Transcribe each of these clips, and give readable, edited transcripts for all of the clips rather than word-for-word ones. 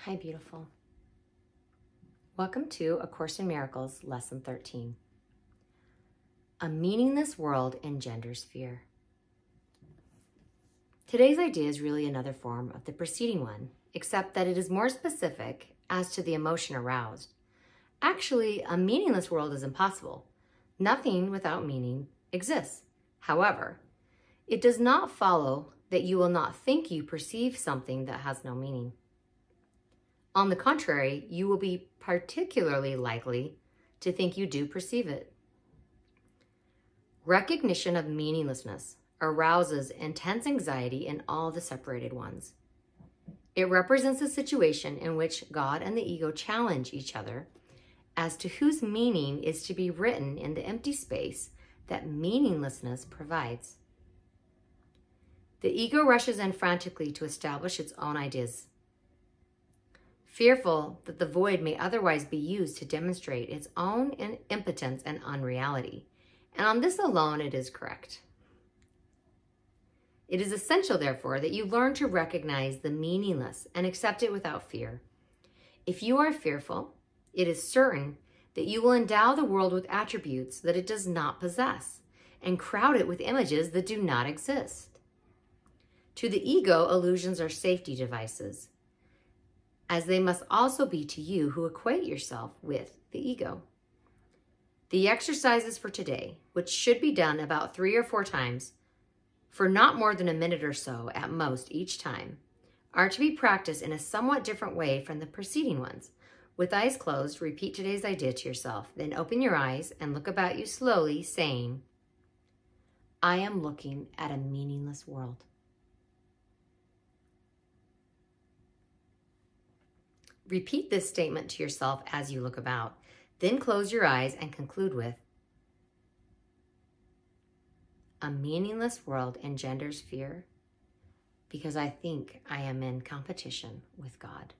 Hi, beautiful. Welcome to A Course in Miracles, Lesson 13. A meaningless world engenders fear. Today's idea is really another form of the preceding one, except that it is more specific as to the emotion aroused. Actually, a meaningless world is impossible. Nothing without meaning exists. However, it does not follow that you will not think you perceive something that has no meaning. On the contrary, you will be particularly likely to think you do perceive it. Recognition of meaninglessness arouses intense anxiety in all the separated ones. It represents a situation in which God and the ego challenge each other as to whose meaning is to be written in the empty space that meaninglessness provides. The ego rushes in frantically to establish its own ideas, fearful that the void may otherwise be used to demonstrate its own impotence and unreality. And on this alone, it is correct. It is essential, therefore, that you learn to recognize the meaningless and accept it without fear. If you are fearful, it is certain that you will endow the world with attributes that it does not possess and crowd it with images that do not exist. To the ego, illusions are safety devices, as they must also be to you who equate yourself with the ego. The exercises for today, which should be done about 3 or 4 times, for not more than a minute or so at most each time, are to be practiced in a somewhat different way from the preceding ones. With eyes closed, repeat today's idea to yourself, then open your eyes and look about you slowly, saying, I am looking at a meaningless world. Repeat this statement to yourself as you look about. Then close your eyes and conclude with, a meaningless world engenders fear because I think I am in competition with God.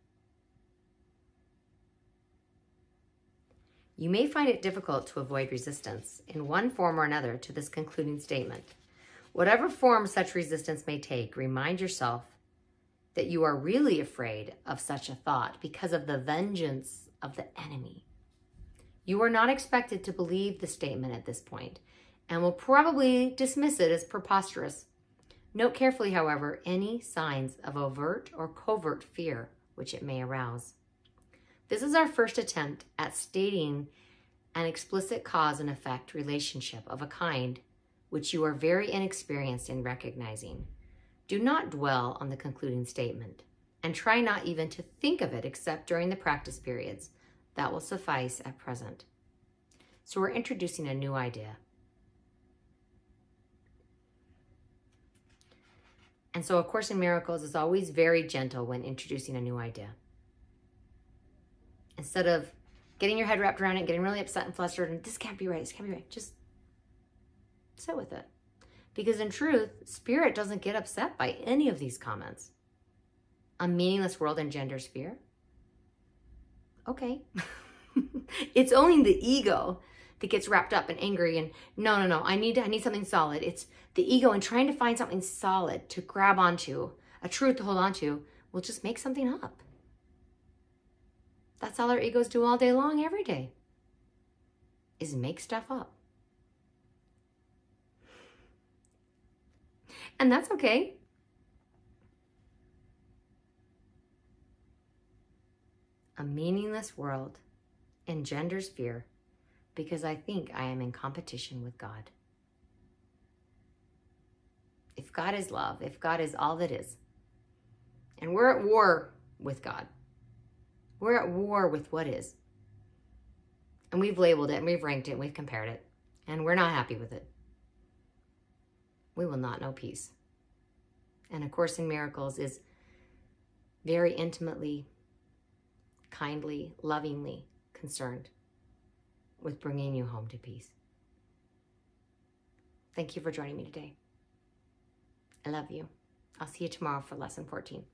You may find it difficult to avoid resistance in one form or another to this concluding statement. Whatever form such resistance may take, remind yourself that you are really afraid of such a thought because of the vengeance of the enemy. You are not expected to believe the statement at this point and will probably dismiss it as preposterous. Note carefully, however, any signs of overt or covert fear which it may arouse. This is our first attempt at stating an explicit cause and effect relationship of a kind which you are very inexperienced in recognizing. Do not dwell on the concluding statement, and try not even to think of it except during the practice periods. That will suffice at present. So we're introducing a new idea. And so A Course in Miracles is always very gentle when introducing a new idea. Instead of getting your head wrapped around it, getting really upset and flustered, and this can't be right, this can't be right, just sit with it. Because in truth, Spirit doesn't get upset by any of these comments. A meaningless world engenders fear. Okay. It's only the ego that gets wrapped up and angry and no, I need something solid. It's the ego and trying to find something solid to grab onto, a truth to hold onto, will just make something up. That's all our egos do all day long, every day, is make stuff up. And that's okay. A meaningless world engenders fear because I think I am in competition with God. If God is love, if God is all that is, and we're at war with God, we're at war with what is, and we've labeled it and we've ranked it and we've compared it, and we're not happy with it, we will not know peace. And A Course in Miracles is very intimately, kindly, lovingly concerned with bringing you home to peace. Thank you for joining me today. I love you. I'll see you tomorrow for lesson 14.